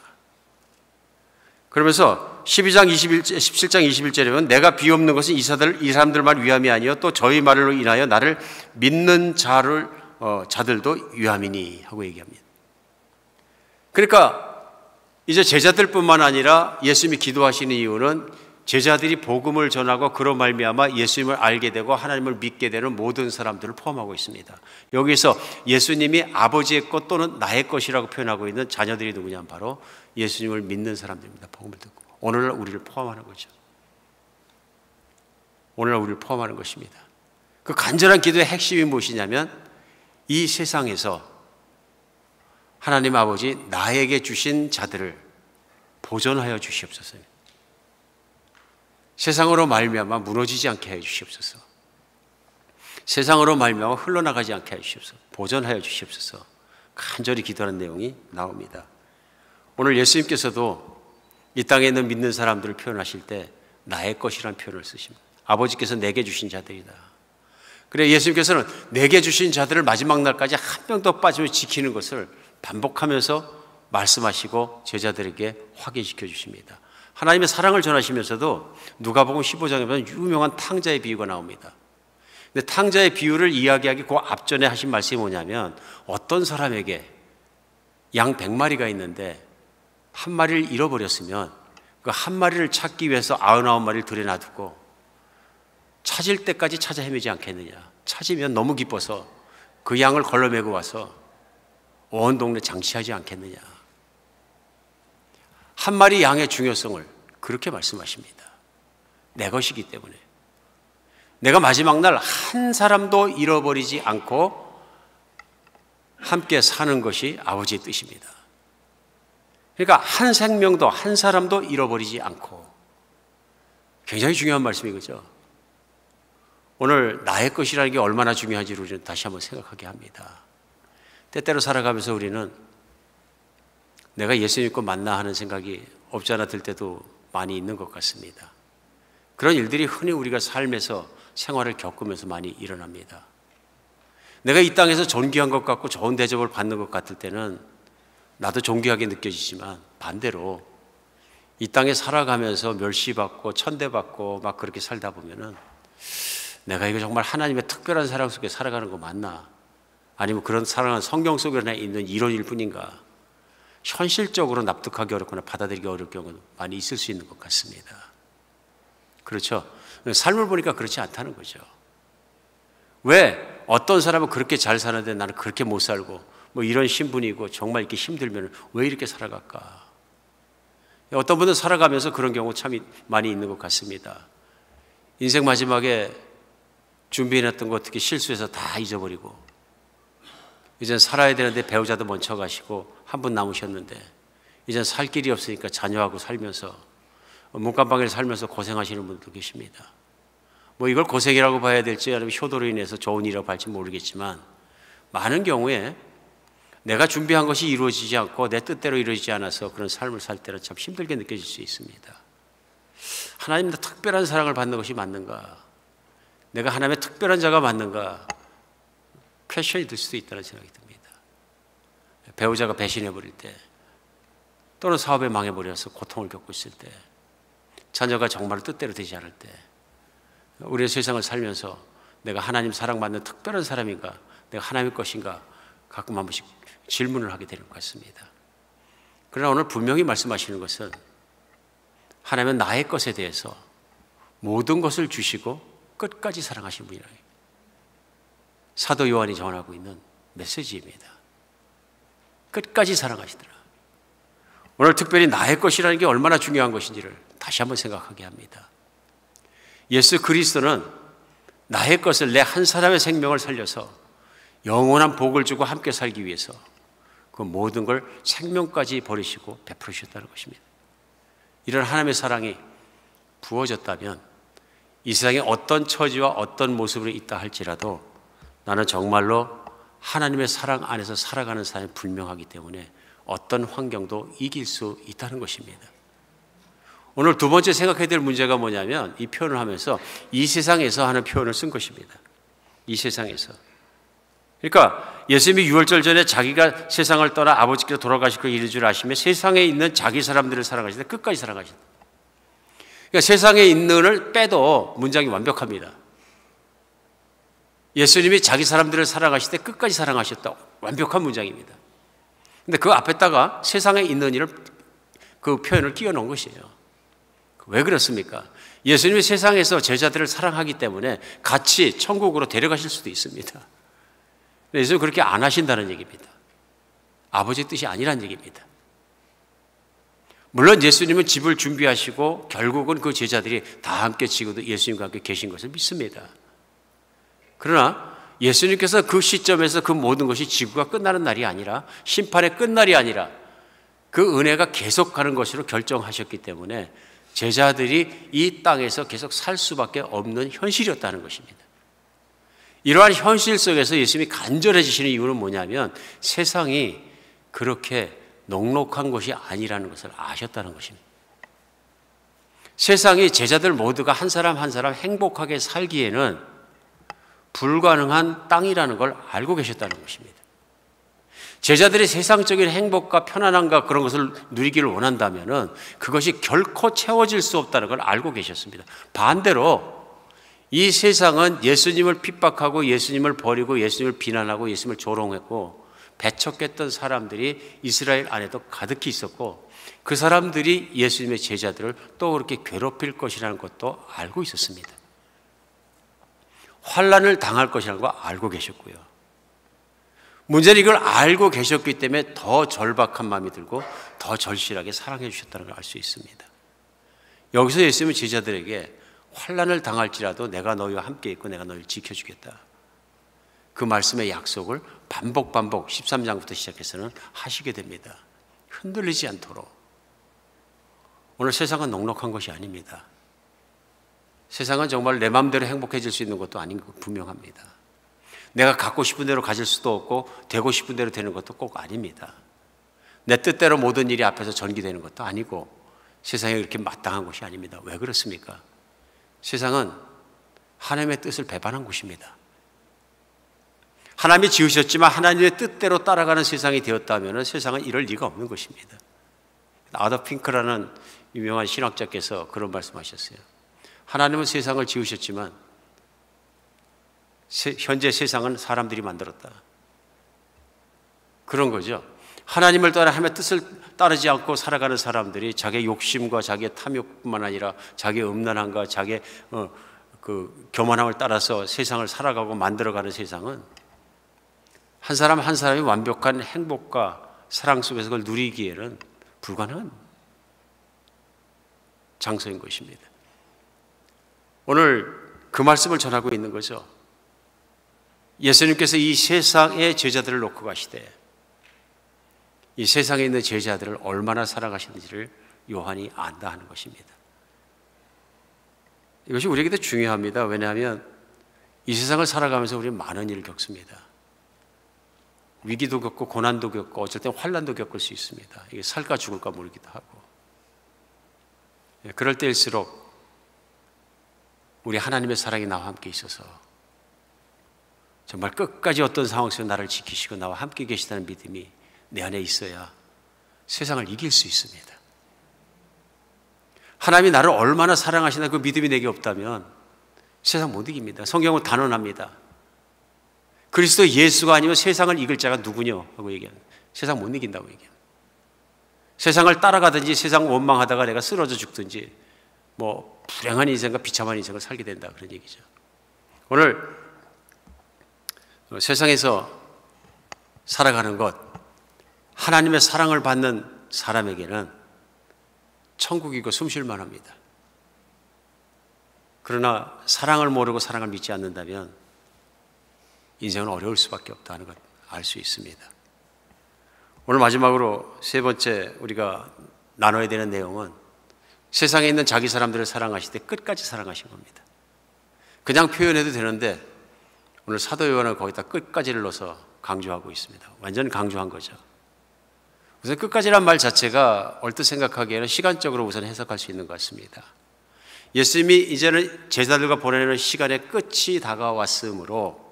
그러면서 17장 21절에 보면 내가 비옵는 것은 이 사람들 말 위함이 아니요 또 저희 말로 인하여 나를 믿는 자들도 위함이니 하고 얘기합니다. 그러니까 이제 제자들뿐만 아니라 예수님이 기도하시는 이유는 제자들이 복음을 전하고 그로 말미암아 예수님을 알게 되고 하나님을 믿게 되는 모든 사람들을 포함하고 있습니다. 여기서 예수님이 아버지의 것 또는 나의 것이라고 표현하고 있는 자녀들이 누구냐면 바로 예수님을 믿는 사람들입니다. 복음을 듣고 오늘날 우리를 포함하는 거죠. 오늘날 우리를 포함하는 것입니다. 그 간절한 기도의 핵심이 무엇이냐면 이 세상에서 하나님 아버지 나에게 주신 자들을 보존하여 주시옵소서. 세상으로 말미암아 무너지지 않게 해 주시옵소서. 세상으로 말미암아 흘러나가지 않게 해 주시옵소서. 보존하여 주시옵소서. 간절히 기도하는 내용이 나옵니다. 오늘 예수님께서도 이 땅에 있는 믿는 사람들을 표현하실 때 나의 것이라는 표현을 쓰십니다. 아버지께서 내게 주신 자들이다. 그래 예수님께서는 내게 주신 자들을 마지막 날까지 한 명도 빠지면 지키는 것을 반복하면서 말씀하시고 제자들에게 확인시켜 주십니다. 하나님의 사랑을 전하시면서도 누가복음 15장에 보면 유명한 탕자의 비유가 나옵니다. 근데 탕자의 비유를 이야기하기 그 앞전에 하신 말씀이 뭐냐면 어떤 사람에게 양 100마리가 있는데 한 마리를 잃어버렸으면 그 한 마리를 찾기 위해서 99마리를 들여 놔두고 찾을 때까지 찾아 헤매지 않겠느냐. 찾으면 너무 기뻐서 그 양을 걸러매고 와서 온 동네 장치하지 않겠느냐. 한 마리 양의 중요성을 그렇게 말씀하십니다. 내 것이기 때문에. 내가 마지막 날 한 사람도 잃어버리지 않고 함께 사는 것이 아버지의 뜻입니다. 그러니까 한 생명도 한 사람도 잃어버리지 않고, 굉장히 중요한 말씀이 그죠. 오늘 나의 것이라는 게 얼마나 중요한지를 우리는 다시 한번 생각하게 합니다. 때때로 살아가면서 우리는 내가 예수 믿고 만나 하는 생각이 없지 않아 들 때도 많이 있는 것 같습니다. 그런 일들이 흔히 우리가 삶에서 생활을 겪으면서 많이 일어납니다. 내가 이 땅에서 존귀한 것 같고 좋은 대접을 받는 것 같을 때는 나도 존귀하게 느껴지지만, 반대로 이 땅에 살아가면서 멸시받고 천대받고 막 그렇게 살다 보면은 내가 이거 정말 하나님의 특별한 사랑 속에 살아가는 거 맞나? 아니면 그런 사랑은 성경 속에 있는 이론일 뿐인가? 현실적으로 납득하기 어렵거나 받아들이기 어려울 경우도 많이 있을 수 있는 것 같습니다. 그렇죠? 삶을 보니까 그렇지 않다는 거죠. 왜 어떤 사람은 그렇게 잘 사는데 나는 그렇게 못 살고, 뭐 이런 신분이고 정말 이렇게 힘들면 왜 이렇게 살아갈까? 어떤 분은 살아가면서 그런 경우 참 많이 있는 것 같습니다. 인생 마지막에 준비해놨던 거 어떻게 실수해서 다 잊어버리고, 이젠 살아야 되는데 배우자도 먼저 가시고 한 분 남으셨는데 이젠 살 길이 없으니까 자녀하고 살면서 문간방에 살면서 고생하시는 분도 계십니다. 뭐 이걸 고생이라고 봐야 될지 아니면 효도로 인해서 좋은 일이라고 할지 모르겠지만, 많은 경우에 내가 준비한 것이 이루어지지 않고 내 뜻대로 이루어지지 않아서 그런 삶을 살 때는 참 힘들게 느껴질 수 있습니다. 하나님의 특별한 사랑을 받는 것이 맞는가? 내가 하나님의 특별한 자가 맞는가? 퀘션이 들 수도 있다는 생각이 듭니다. 배우자가 배신해버릴 때, 또는 사업에 망해버려서 고통을 겪고 있을 때, 자녀가 정말 뜻대로 되지 않을 때, 우리의 세상을 살면서 내가 하나님 사랑받는 특별한 사람인가? 내가 하나님의 것인가? 가끔 한 번씩 질문을 하게 되는 것 같습니다. 그러나 오늘 분명히 말씀하시는 것은 하나님은 나의 것에 대해서 모든 것을 주시고 끝까지 사랑하신 분이라. 사도 요한이 전하고 있는 메시지입니다. 끝까지 사랑하시더라. 오늘 특별히 나의 것이라는 게 얼마나 중요한 것인지를 다시 한번 생각하게 합니다. 예수 그리스도는 나의 것을, 내 한 사람의 생명을 살려서 영원한 복을 주고 함께 살기 위해서 그 모든 걸 생명까지 버리시고 베풀으셨다는 것입니다. 이런 하나님의 사랑이 부어졌다면 이 세상에 어떤 처지와 어떤 모습으로 있다 할지라도 나는 정말로 하나님의 사랑 안에서 살아가는 사람이 분명하기 때문에 어떤 환경도 이길 수 있다는 것입니다. 오늘 두 번째 생각해야 될 문제가 뭐냐면, 이 표현을 하면서 이 세상에서 하는 표현을 쓴 것입니다. 이 세상에서. 그러니까 예수님이 유월절 전에 자기가 세상을 떠나 아버지께로 돌아가실 걸 이룰 줄 아시며 세상에 있는 자기 사람들을 사랑하시되 끝까지 사랑하신다. 그러니까 세상에 있는을 빼도 문장이 완벽합니다. 예수님이 자기 사람들을 사랑하실 때 끝까지 사랑하셨다. 완벽한 문장입니다. 근데 그 앞에다가 세상에 있는 일을, 그 표현을 끼워 넣은 것이에요. 왜 그렇습니까? 예수님이 세상에서 제자들을 사랑하기 때문에 같이 천국으로 데려가실 수도 있습니다. 예수님은 그렇게 안 하신다는 얘기입니다. 아버지의 뜻이 아니란 얘기입니다. 물론 예수님은 집을 준비하시고 결국은 그 제자들이 다 함께 지금도 예수님과 함께 계신 것을 믿습니다. 그러나 예수님께서 그 시점에서 그 모든 것이 지구가 끝나는 날이 아니라, 심판의 끝날이 아니라 그 은혜가 계속 가는 것으로 결정하셨기 때문에 제자들이 이 땅에서 계속 살 수밖에 없는 현실이었다는 것입니다. 이러한 현실 속에서 예수님이 간절해지시는 이유는 뭐냐면 세상이 그렇게 녹록한 것이 아니라는 것을 아셨다는 것입니다. 세상이 제자들 모두가 한 사람 한 사람 행복하게 살기에는 불가능한 땅이라는 걸 알고 계셨다는 것입니다. 제자들이 세상적인 행복과 편안함과 그런 것을 누리기를 원한다면 그것이 결코 채워질 수 없다는 걸 알고 계셨습니다. 반대로 이 세상은 예수님을 핍박하고 예수님을 버리고 예수님을 비난하고 예수님을 조롱했고 배척했던 사람들이 이스라엘 안에도 가득히 있었고, 그 사람들이 예수님의 제자들을 또 그렇게 괴롭힐 것이라는 것도 알고 있었습니다. 환난을 당할 것이라는 거 알고 계셨고요. 문제는 이걸 알고 계셨기 때문에 더 절박한 마음이 들고 더 절실하게 사랑해 주셨다는 걸 알 수 있습니다. 여기서 예수님은 제자들에게 환난을 당할지라도 내가 너희와 함께 있고 내가 너희를 지켜주겠다, 그 말씀의 약속을 반복 13장부터 시작해서는 하시게 됩니다. 흔들리지 않도록. 오늘 세상은 넉넉한 것이 아닙니다. 세상은 정말 내 마음대로 행복해질 수 있는 것도 아닌 거 분명합니다. 내가 갖고 싶은 대로 가질 수도 없고 되고 싶은 대로 되는 것도 꼭 아닙니다. 내 뜻대로 모든 일이 앞에서 전개되는 것도 아니고 세상이 그렇게 마땅한 곳이 아닙니다. 왜 그렇습니까? 세상은 하나님의 뜻을 배반한 곳입니다. 하나님이 지으셨지만 하나님의 뜻대로 따라가는 세상이 되었다면 세상은 이럴 리가 없는 것입니다. 아더 핑크라는 유명한 신학자께서 그런 말씀하셨어요. 하나님은 세상을 지으셨지만 현재 세상은 사람들이 만들었다. 그런 거죠. 하나님을 따라 하나님의 뜻을 따르지 않고 살아가는 사람들이 자기의 욕심과 자기의 탐욕뿐만 아니라 자기의 음란함과 자기의 그 교만함을 따라서 세상을 살아가고 만들어가는 세상은 한 사람 한 사람이 완벽한 행복과 사랑 속에서 그걸 누리기에는 불가능한 장소인 것입니다. 오늘 그 말씀을 전하고 있는 거죠. 예수님께서 이 세상의 제자들을 놓고 가시되 이 세상에 있는 제자들을 얼마나 사랑하시는지를 요한이 안다 하는 것입니다. 이것이 우리에게도 중요합니다. 왜냐하면 이 세상을 살아가면서 우리는 많은 일을 겪습니다. 위기도 겪고 고난도 겪고 어쩔 때 환난도 겪을 수 있습니다. 이게 살까 죽을까 모르기도 하고. 그럴 때일수록 우리 하나님의 사랑이 나와 함께 있어서 정말 끝까지 어떤 상황 속에 나를 지키시고 나와 함께 계시다는 믿음이 내 안에 있어야 세상을 이길 수 있습니다. 하나님이 나를 얼마나 사랑하시나 그 믿음이 내게 없다면 세상 못 이깁니다. 성경은 단언합니다. 그리스도 예수가 아니면 세상을 이길 자가 누구냐 하고 얘기합니다. 세상 못 이긴다고 얘기합니다. 세상을 따라가든지 세상 원망하다가 내가 쓰러져 죽든지 뭐 불행한 인생과 비참한 인생을 살게 된다 그런 얘기죠. 오늘 세상에서 살아가는 것, 하나님의 사랑을 받는 사람에게는 천국이고 숨쉴만 합니다. 그러나 사랑을 모르고 사랑을 믿지 않는다면 인생은 어려울 수밖에 없다는 걸 알 수 있습니다. 오늘 마지막으로 세 번째 우리가 나눠야 되는 내용은 세상에 있는 자기 사람들을 사랑하실 때 끝까지 사랑하신 겁니다. 그냥 표현해도 되는데 오늘 사도 요한은 거기다 끝까지를 넣어서 강조하고 있습니다. 완전 강조한 거죠. 우선 끝까지란 말 자체가 얼뜻 생각하기에는 시간적으로 우선 해석할 수 있는 것 같습니다. 예수님이 이제는 제자들과 보내는 시간의 끝이 다가왔으므로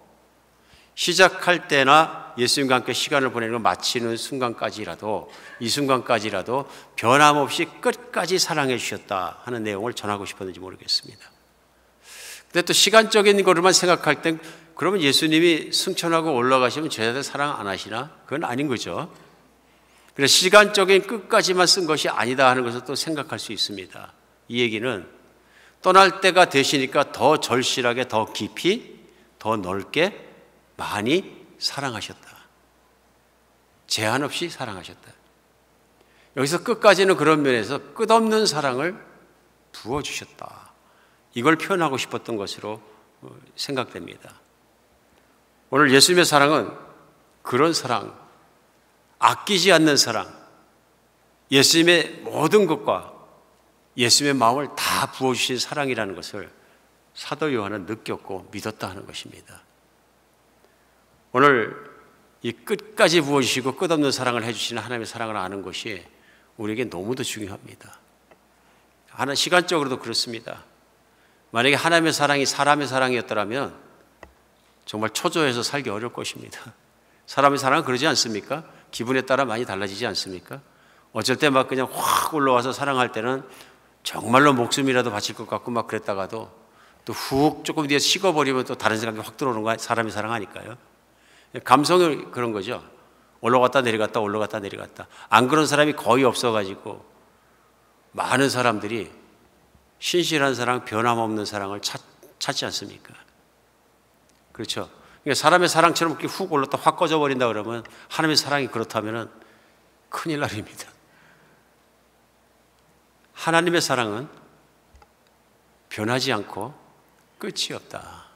시작할 때나 예수님과 함께 시간을 보내는 걸 마치는 순간까지라도 이 순간까지라도 변함없이 끝까지 사랑해 주셨다 하는 내용을 전하고 싶었는지 모르겠습니다. 근데 또 시간적인 거로만 생각할 땐 그러면 예수님이 승천하고 올라가시면 제자들 사랑 안 하시나? 그건 아닌 거죠. 그래서 시간적인 끝까지만 쓴 것이 아니다 하는 것을 또 생각할 수 있습니다. 이 얘기는 떠날 때가 되시니까 더 절실하게 더 깊이 더 넓게 많이 사랑하셨다. 제한 없이 사랑하셨다. 여기서 끝까지는 그런 면에서 끝없는 사랑을 부어주셨다. 이걸 표현하고 싶었던 것으로 생각됩니다. 오늘 예수님의 사랑은 그런 사랑, 아끼지 않는 사랑, 예수님의 모든 것과 예수님의 마음을 다 부어주신 사랑이라는 것을 사도 요한은 느꼈고 믿었다 하는 것입니다. 오늘 이 끝까지 부어주시고 끝없는 사랑을 해주시는 하나님의 사랑을 아는 것이 우리에게 너무도 중요합니다. 하나 시간적으로도 그렇습니다. 만약에 하나님의 사랑이 사람의 사랑이었더라면 정말 초조해서 살기 어려울 것입니다. 사람의 사랑은 그러지 않습니까? 기분에 따라 많이 달라지지 않습니까? 어쩔 때 막 그냥 확 올라와서 사랑할 때는 정말로 목숨이라도 바칠 것 같고 막 그랬다가도 또 훅 조금 뒤에 식어버리면 또 다른 생각이 확 들어오는 거 사람이 사랑하니까요. 감성이 그런 거죠. 올라갔다 내려갔다 올라갔다 내려갔다. 안 그런 사람이 거의 없어가지고 많은 사람들이 신실한 사랑, 변함없는 사랑을 찾지 않습니까? 그렇죠. 그러니까 사람의 사랑처럼 이렇게 훅 올랐다 확 꺼져버린다 그러면 하나님의 사랑이 그렇다면 큰일 날 일입니다. 하나님의 사랑은 변하지 않고 끝이 없다.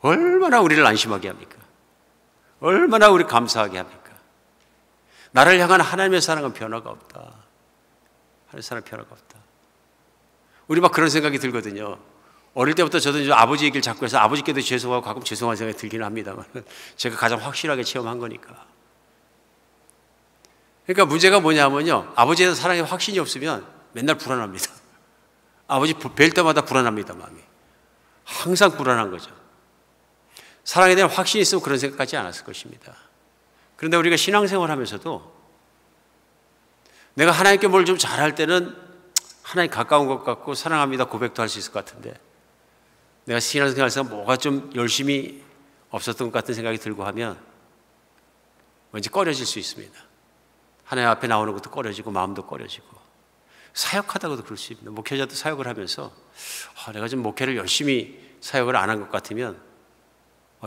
얼마나 우리를 안심하게 합니까? 얼마나 우리 감사하게 합니까? 나를 향한 하나님의 사랑은 변화가 없다. 하나님의 사랑은 변화가 없다. 우리 막 그런 생각이 들거든요. 어릴 때부터 저도 이제 아버지 얘기를 자꾸 해서 아버지께도 죄송하고 가끔 죄송한 생각이 들기는 합니다만 제가 가장 확실하게 체험한 거니까. 그러니까 문제가 뭐냐면요, 아버지에 대한 사랑에 확신이 없으면 맨날 불안합니다. 아버지 뵐 때마다 불안합니다. 마음이 항상 불안한 거죠. 사랑에 대한 확신이 있으면 그런 생각하지 않았을 것입니다. 그런데 우리가 신앙생활 하면서도 내가 하나님께 뭘 좀 잘할 때는 하나님 가까운 것 같고 사랑합니다 고백도 할 수 있을 것 같은데, 내가 신앙생활에서 뭐가 좀 열심히 없었던 것 같은 생각이 들고 하면 왠지 꺼려질 수 있습니다. 하나님 앞에 나오는 것도 꺼려지고 마음도 꺼려지고, 사역하다가도 그럴 수 있습니다. 목회자도 사역을 하면서 내가 좀 목회를 열심히 사역을 안 한 것 같으면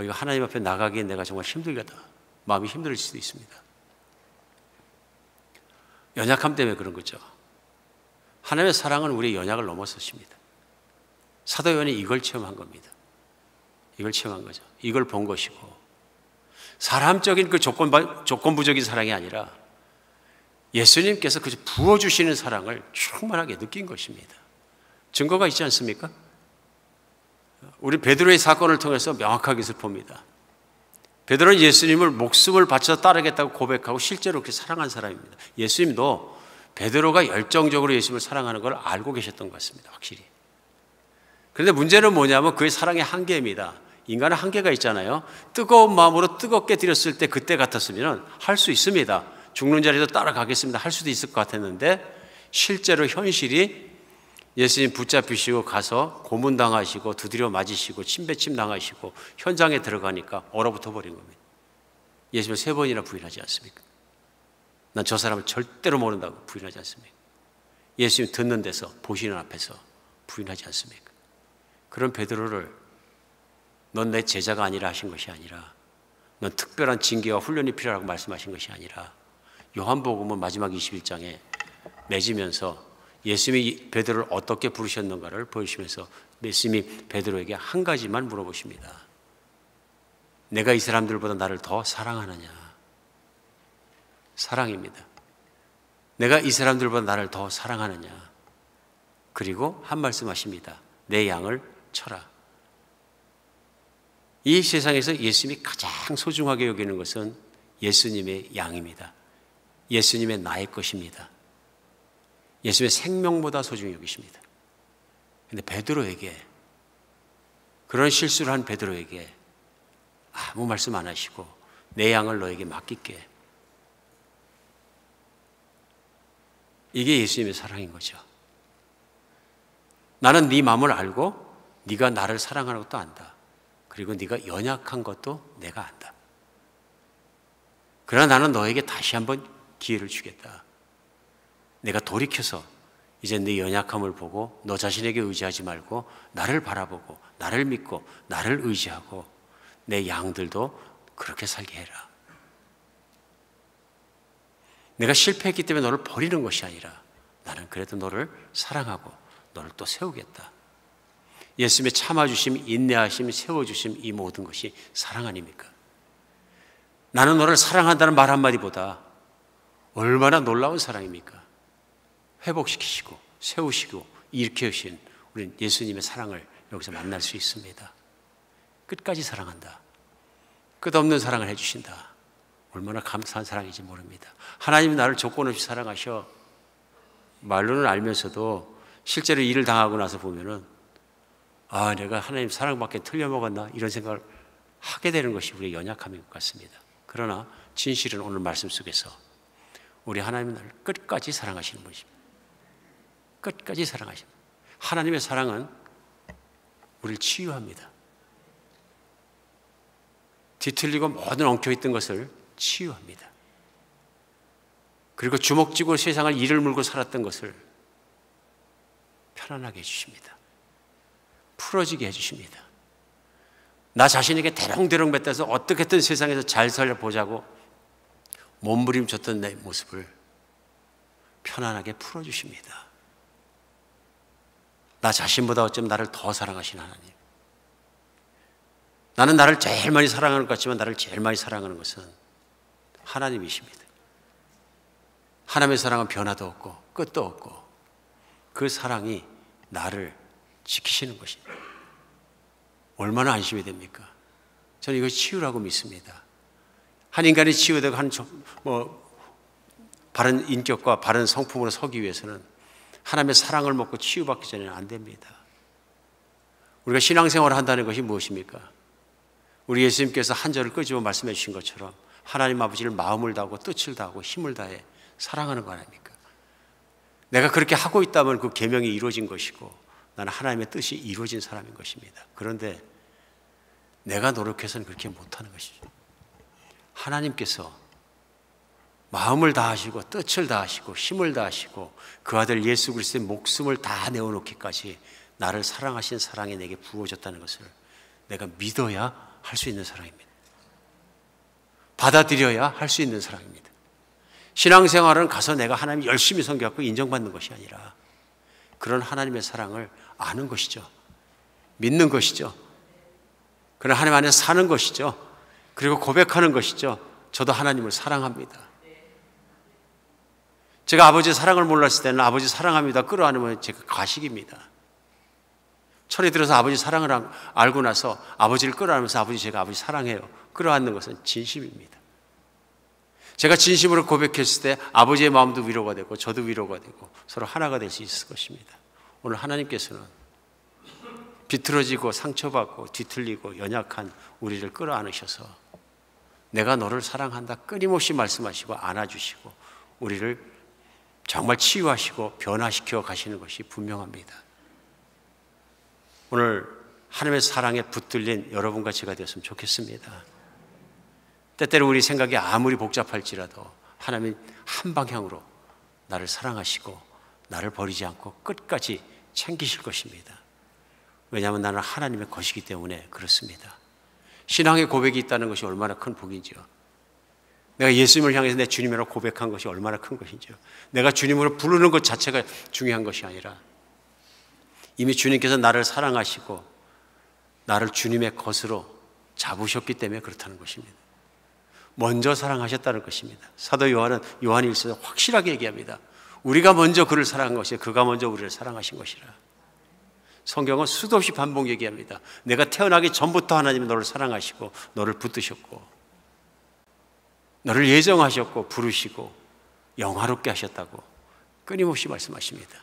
이거 하나님 앞에 나가기엔 내가 정말 힘들겠다, 마음이 힘들어질 수도 있습니다. 연약함 때문에 그런 거죠. 하나님의 사랑은 우리의 연약을 넘어서십니다. 사도 요한이 이걸 체험한 겁니다. 이걸 체험한 거죠. 이걸 본 것이고, 사람적인 그 조건부적인 사랑이 아니라 예수님께서 그 부어주시는 사랑을 충만하게 느낀 것입니다. 증거가 있지 않습니까? 우리 베드로의 사건을 통해서 명확하게 것을 봅니다. 베드로는 예수님을 목숨을 바쳐 따르겠다고 고백하고 실제로 그렇게 사랑한 사람입니다. 예수님도 베드로가 열정적으로 예수님을 사랑하는 걸 알고 계셨던 것 같습니다. 확실히. 그런데 문제는 뭐냐면 그의 사랑의 한계입니다. 인간은 한계가 있잖아요. 뜨거운 마음으로 뜨겁게 드렸을 때 그때 같았으면 할 수 있습니다. 죽는 자리도 따라가겠습니다. 할 수도 있을 것 같았는데, 실제로 현실이 예수님 붙잡히시고 가서 고문당하시고 두드려 맞으시고 침뱉임 당하시고 현장에 들어가니까 얼어붙어 버린 겁니다. 예수님을 3번이나 부인하지 않습니까? 난 저 사람을 절대로 모른다고 부인하지 않습니까? 예수님 듣는 데서, 보시는 앞에서 부인하지 않습니까? 그런 베드로를 넌 내 제자가 아니라 하신 것이 아니라, 넌 특별한 징계와 훈련이 필요하다고 말씀하신 것이 아니라, 요한복음은 마지막 21장에 맺으면서 예수님이 베드로를 어떻게 부르셨는가를 보여주시면서 예수님이 베드로에게 한 가지만 물어보십니다. 내가 이 사람들보다 나를 더 사랑하느냐? 사랑입니다. 내가 이 사람들보다 나를 더 사랑하느냐? 그리고 한 말씀 하십니다. 내 양을 쳐라. 이 세상에서 예수님이 가장 소중하게 여기는 것은 예수님의 양입니다. 예수님의 나의 것입니다. 예수님의 생명보다 소중히 여기십니다. 그런데 베드로에게, 그런 실수를 한 베드로에게 아무 말씀 안 하시고 내 양을 너에게 맡길게. 이게 예수님의 사랑인 거죠. 나는 네 마음을 알고 네가 나를 사랑하는 것도 안다. 그리고 네가 연약한 것도 내가 안다. 그러나 나는 너에게 다시 한번 기회를 주겠다. 내가 돌이켜서 이제 네 연약함을 보고 너 자신에게 의지하지 말고 나를 바라보고 나를 믿고 나를 의지하고 내 양들도 그렇게 살게 해라. 내가 실패했기 때문에 너를 버리는 것이 아니라 나는 그래도 너를 사랑하고 너를 또 세우겠다. 예수님의 참아주심, 인내하심, 세워주심, 이 모든 것이 사랑 아닙니까? 나는 너를 사랑한다는 말 한마디보다 얼마나 놀라운 사랑입니까? 회복시키시고 세우시고 일으키신 우리 예수님의 사랑을 여기서 만날 수 있습니다. 끝까지 사랑한다. 끝없는 사랑을 해주신다. 얼마나 감사한 사랑인지 모릅니다. 하나님이 나를 조건 없이 사랑하셔. 말로는 알면서도 실제로 일을 당하고 나서 보면은 내가 하나님 사랑밖에 틀려먹었나 이런 생각을 하게 되는 것이 우리의 연약함인 것 같습니다. 그러나 진실은 오늘 말씀 속에서 우리 하나님은 나를 끝까지 사랑하시는 분이십니다. 끝까지 사랑하십니다. 하나님의 사랑은 우리를 치유합니다. 뒤틀리고 모든 엉켜있던 것을 치유합니다. 그리고 주먹쥐고 세상을 이를 물고 살았던 것을 편안하게 해주십니다. 풀어지게 해주십니다. 나 자신에게 대롱대롱 뱉어서 어떻게든 세상에서 잘 살려보자고 몸부림쳤던 내 모습을 편안하게 풀어주십니다. 나 자신보다 어쩌면 나를 더 사랑하신 하나님. 나는 나를 제일 많이 사랑하는 것 같지만 나를 제일 많이 사랑하는 것은 하나님이십니다. 하나님의 사랑은 변화도 없고 끝도 없고 그 사랑이 나를 지키시는 것입니다. 얼마나 안심이 됩니까? 저는 이걸 치유라고 믿습니다. 한 인간이 치유되고 바른 인격과 바른 성품으로 서기 위해서는 하나님의 사랑을 먹고 치유받기 전에는 안 됩니다. 우리가 신앙생활을 한다는 것이 무엇입니까? 우리 예수님께서 한 절을 끄집어 말씀해 주신 것처럼 하나님 아버지를 마음을 다하고 뜻을 다하고 힘을 다해 사랑하는 거 아닙니까? 내가 그렇게 하고 있다면 그 계명이 이루어진 것이고 나는 하나님의 뜻이 이루어진 사람인 것입니다. 그런데 내가 노력해서는 그렇게 못하는 것이죠. 하나님께서 마음을 다하시고 뜻을 다하시고 힘을 다하시고 그 아들 예수 그리스도의 목숨을 다 내어놓기까지 나를 사랑하신 사랑이 내게 부어졌다는 것을 내가 믿어야 할 수 있는 사랑입니다. 받아들여야 할 수 있는 사랑입니다. 신앙생활은 가서 내가 하나님 열심히 섬겨갖고 인정받는 것이 아니라 그런 하나님의 사랑을 아는 것이죠. 믿는 것이죠. 그런 하나님 안에 사는 것이죠. 그리고 고백하는 것이죠. 저도 하나님을 사랑합니다. 제가 아버지의 사랑을 몰랐을 때는 아버지 사랑합니다 끌어안으면 제가 가식입니다. 철이 들어서 아버지 사랑을 알고 나서 아버지를 끌어안으면서 아버지 제가 아버지 사랑해요 끌어안는 것은 진심입니다. 제가 진심으로 고백했을 때 아버지의 마음도 위로가 되고 저도 위로가 되고 서로 하나가 될 수 있을 것입니다. 오늘 하나님께서는 비틀어지고 상처받고 뒤틀리고 연약한 우리를 끌어안으셔서 내가 너를 사랑한다 끊임없이 말씀하시고 안아주시고 우리를 정말 치유하시고 변화시켜 가시는 것이 분명합니다. 오늘 하나님의 사랑에 붙들린 여러분과 제가 되었으면 좋겠습니다. 때때로 우리 생각이 아무리 복잡할지라도 하나님은 한 방향으로 나를 사랑하시고 나를 버리지 않고 끝까지 챙기실 것입니다. 왜냐하면 나는 하나님의 것이기 때문에 그렇습니다. 신앙의 고백이 있다는 것이 얼마나 큰 복인지요. 내가 예수님을 향해서 내 주님이라고 고백한 것이 얼마나 큰 것인지요. 내가 주님으로 부르는 것 자체가 중요한 것이 아니라 이미 주님께서 나를 사랑하시고 나를 주님의 것으로 잡으셨기 때문에 그렇다는 것입니다. 먼저 사랑하셨다는 것입니다. 사도 요한은 요한일서에 확실하게 얘기합니다. 우리가 먼저 그를 사랑한 것이 그가 먼저 우리를 사랑하신 것이라. 성경은 수도 없이 반복 얘기합니다. 내가 태어나기 전부터 하나님이 너를 사랑하시고 너를 붙드셨고 너를 예정하셨고 부르시고 영화롭게 하셨다고 끊임없이 말씀하십니다.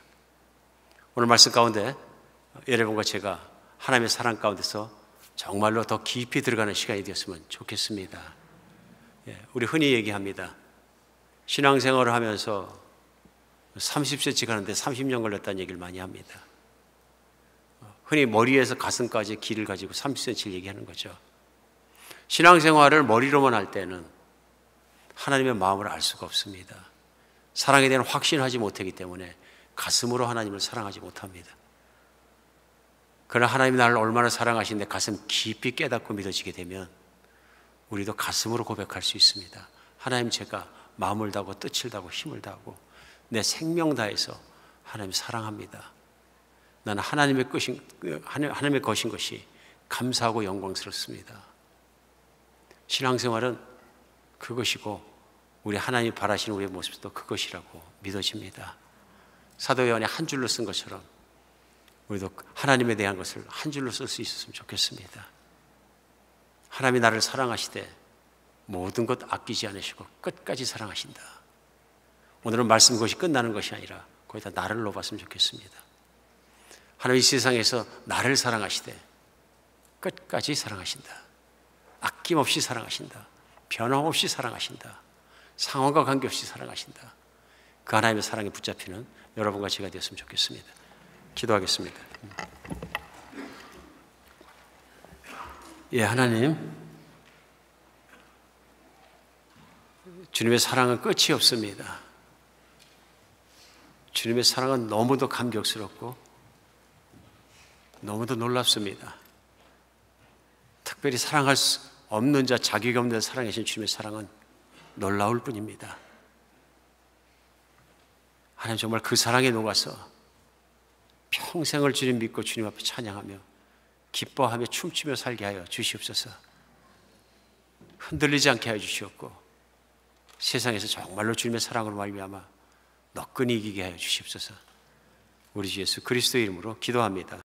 오늘 말씀 가운데 여러분과 제가 하나님의 사랑 가운데서 정말로 더 깊이 들어가는 시간이 되었으면 좋겠습니다. 우리 흔히 얘기합니다. 신앙생활을 하면서 30cm 가는데 30년 걸렸다는 얘기를 많이 합니다. 흔히 머리에서 가슴까지 길을 가지고 30cm를 얘기하는 거죠. 신앙생활을 머리로만 할 때는 하나님의 마음을 알 수가 없습니다. 사랑에 대한 확신을 하지 못하기 때문에 가슴으로 하나님을 사랑하지 못합니다. 그러나 하나님이 나를 얼마나 사랑하시는데 가슴 깊이 깨닫고 믿어지게 되면 우리도 가슴으로 고백할 수 있습니다. 하나님 제가 마음을 다하고 뜻을 다하고 힘을 다하고 내 생명 다해서 하나님 사랑합니다. 나는 하나님의 것인 것이 감사하고 영광스럽습니다. 신앙생활은 그것이고 우리 하나님이 바라시는 우리의 모습도 그것이라고 믿어집니다. 사도 요한이 한 줄로 쓴 것처럼 우리도 하나님에 대한 것을 한 줄로 쓸 수 있었으면 좋겠습니다. 하나님이 나를 사랑하시되 모든 것 아끼지 않으시고 끝까지 사랑하신다. 오늘은 말씀 것이 끝나는 것이 아니라 거기다 나를 넣어봤으면 좋겠습니다. 하나님 이 세상에서 나를 사랑하시되 끝까지 사랑하신다. 아낌없이 사랑하신다. 변함없이 사랑하신다. 상황과 관계없이 사랑하신다. 그 하나님의 사랑에 붙잡히는 여러분과 제가 되었으면 좋겠습니다. 기도하겠습니다. 하나님, 주님의 사랑은 끝이 없습니다. 주님의 사랑은 너무도 감격스럽고 너무도 놀랍습니다. 특별히 사랑할 수 없는 자, 자격이 없는 자 사랑하신 주님의 사랑은 놀라울 뿐입니다. 하나님 정말 그 사랑에 녹아서 평생을 주님 믿고 주님 앞에 찬양하며 기뻐하며 춤추며 살게 하여 주시옵소서. 흔들리지 않게 하여 주시옵고 세상에서 정말로 주님의 사랑으로 말미암아 너끈히 이기게 하여 주시옵소서. 우리 주 예수 그리스도의 이름으로 기도합니다.